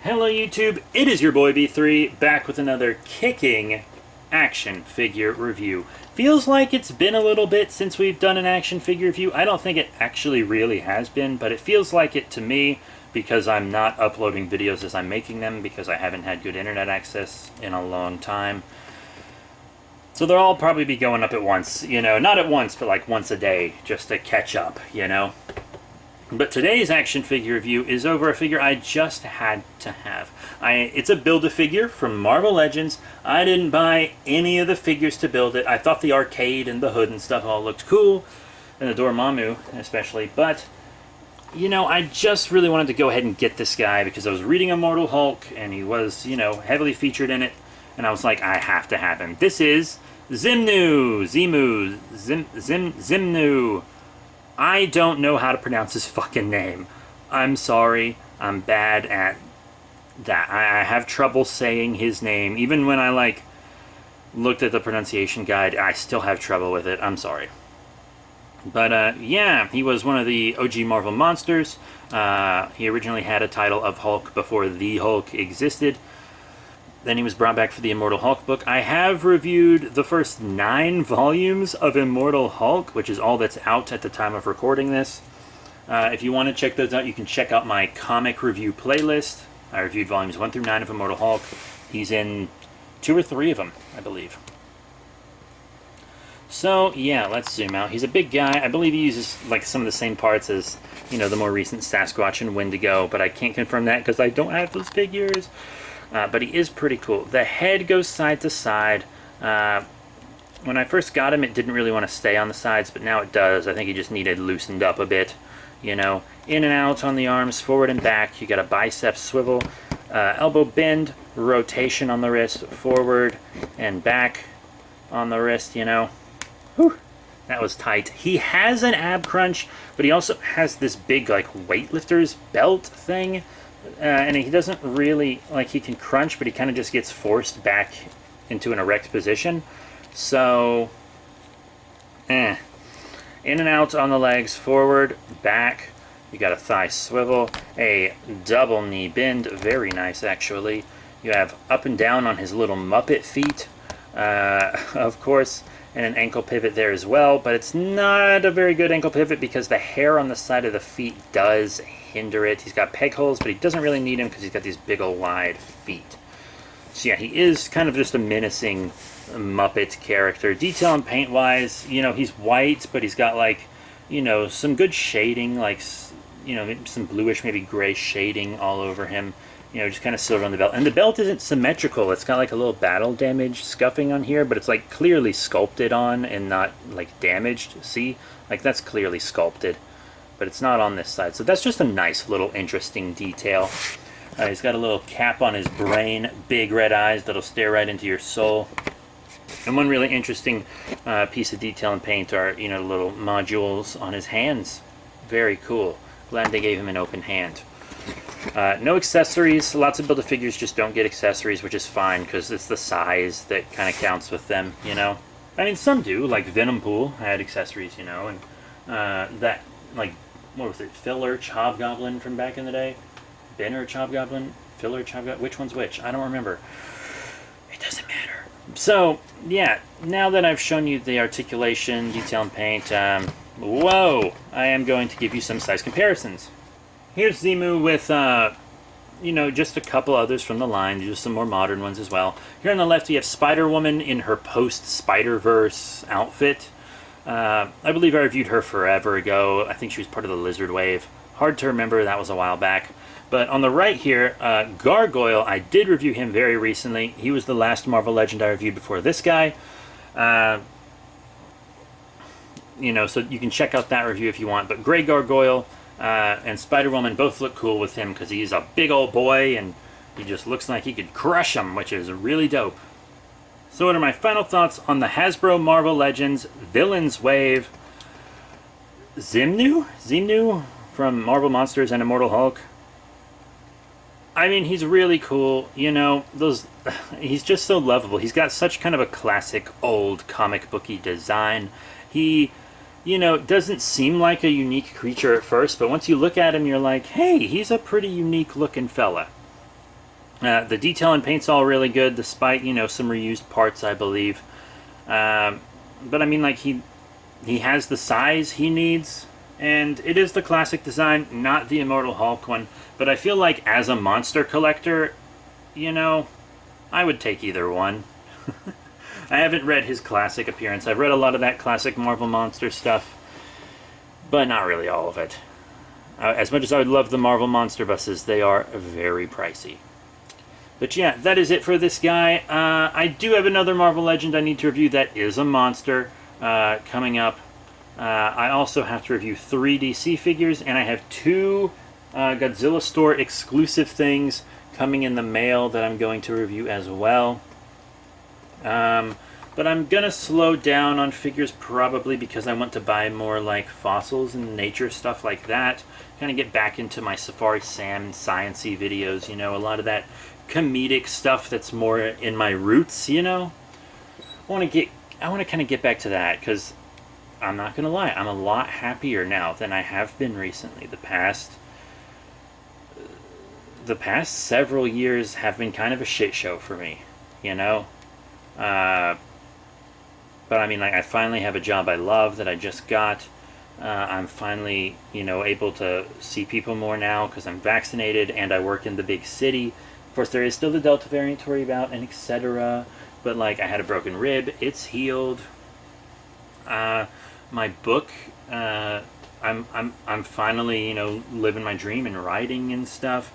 Hello YouTube, it is your boy B3, back with another kicking action figure review. Feels like it's been a little bit since we've done an action figure review. I don't think it actually really has been, but it feels like it to me because I'm not uploading videos as I'm making them because I haven't had good internet access in a long time. So they'll all probably be going up at once, you know, not at once, but like once a day, just to catch up, you know. But today's action figure review is over a figure I just had to have. It's a Build-A-Figure from Marvel Legends. I didn't buy any of the figures to build it. I thought the arcade and the hood and stuff all looked cool, and the Dormammu especially, but, you know, I just really wanted to go ahead and get this guy because I was reading Immortal Hulk, and he was, you know, heavily featured in it, and I was like, I have to have him. This is Xemnu. Xemnu. I don't know how to pronounce his fucking name. I'm sorry. I'm bad at that. I have trouble saying his name. Even when I, like, looked at the pronunciation guide, I still have trouble with it. I'm sorry. But, yeah, he was one of the OG Marvel monsters. He originally had a title of Hulk before the Hulk existed. Then he was brought back for the Immortal Hulk book. I have reviewed the first 9 volumes of Immortal Hulk, which is all that's out at the time of recording this. If you want to check those out, you can check out my comic review playlist. I reviewed volumes 1 through 9 of Immortal Hulk. He's in 2 or 3 of them, I believe. So, yeah, let's zoom out. He's a big guy. I believe he uses like some of the same parts as, you know, the more recent Sasquatch and Wendigo, but I can't confirm that because I don't have those figures. But he is pretty cool. The head goes side to side. When I first got him, it didn't really want to stay on the sides, but now it does. I think he just needed loosened up a bit. You know, in and out on the arms, forward and back. You got a bicep swivel, elbow bend, rotation on the wrist, forward and back on the wrist, you know. Whew, that was tight. He has an ab crunch, but he also has this big, like, weightlifter's belt thing. And he doesn't really, like, he can crunch, but he kind of just gets forced back into an erect position. So, In and out on the legs, forward, back. You got a thigh swivel, a double knee bend, very nice actually. You have up and down on his little Muppet feet, of course, and an ankle pivot there as well, but it's not a very good ankle pivot because the hair on the side of the feet does hinder it. He's got peg holes, but he doesn't really need him because he's got these big old wide feet. So yeah, he is kind of just a menacing Muppet character. Detail and paint wise, you know, he's white, but he's got, like, you know, some good shading, like, you know, some bluish, maybe gray shading all over him. You know, just kind of silver on the belt. And the belt isn't symmetrical. It's got like a little battle damage scuffing on here, but it's like clearly sculpted on and not like damaged. See? Like that's clearly sculpted, but it's not on this side. So that's just a nice little interesting detail. He's got a little cap on his brain, big red eyes that'll stare right into your soul. And one really interesting piece of detail and paint are, you know, little modules on his hands. Very cool. Glad they gave him an open hand. No accessories. Lots of Build-A-Figures just don't get accessories, which is fine because it's the size that kind of counts with them, you know. I mean, some do, like Venom Pool had accessories, you know, and that, like, what was it, Filler Hobgoblin from back in the day? Benner Hobgoblin? Filler Hobgoblin? Which one's which? I don't remember. It doesn't matter. So, yeah, now that I've shown you the articulation, detail, and paint, whoa, I am going to give you some size comparisons. Here's Xemnu with, you know, just a couple others from the line. Just some more modern ones as well. Here on the left, we have Spider-Woman in her post-Spider-Verse outfit. I believe I reviewed her forever ago. I think she was part of the Lizard Wave. Hard to remember. That was a while back. But on the right here, Gargoyle, I did review him very recently. He was the last Marvel Legend I reviewed before this guy. You know, so you can check out that review if you want. But Grey Gargoyle and Spider-Woman both look cool with him because he's a big old boy and he just looks like he could crush them, which is really dope. So what are my final thoughts on the Hasbro Marvel Legends Villains Wave Xemnu? Xemnu from Marvel Monsters and Immortal Hulk? I mean, he's really cool, you know, he's just so lovable. He's got such kind of a classic old comic booky design. He, you know, doesn't seem like a unique creature at first, but once you look at him, you're like, hey, he's a pretty unique looking fella. The detail and paint's all really good, despite, you know, some reused parts, I believe. But I mean, like, he has the size he needs, and it is the classic design, not the Immortal Hulk one. But I feel like as a monster collector, you know, I would take either one. I haven't read his classic appearance. I've read a lot of that classic Marvel Monster stuff, but not really all of it. As much as I would love the Marvel Monster buses, they are very pricey. But yeah, that is it for this guy. I do have another Marvel Legend I need to review that is a monster coming up. I also have to review 3 DC figures, and I have 2 Godzilla Store exclusive things coming in the mail that I'm going to review as well. But I'm gonna slow down on figures probably because I want to buy more like fossils and nature stuff like that. Kind of get back into my Safari Sam science-y videos, you know, a lot of that comedic stuff that's more in my roots, you know. I want to kind of get back to that because I'm not gonna lie, I'm a lot happier now than I have been recently. The past several years have been kind of a shit show for me, you know. But I mean, like, I finally have a job I love that I just got. I'm finally, you know, able to see people more now because I'm vaccinated and I work in the big city. Of course, there is still the Delta variant to worry about and etc. But like, I had a broken rib. It's healed. My book. I'm finally, you know, living my dream and writing and stuff.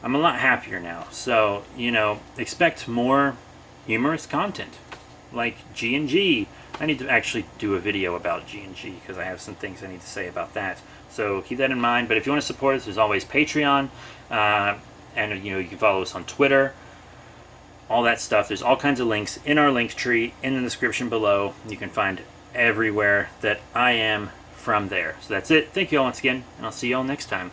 I'm a lot happier now. So, you know, expect more humorous content like G&G. I need to actually do a video about G&G because I have some things I need to say about that. So keep that in mind. But if you want to support us, there's always Patreon. And, you know, you can follow us on Twitter. All that stuff. There's all kinds of links in our link tree in the description below. You can find everywhere that I am from there. So that's it. Thank you all once again, and I'll see you all next time.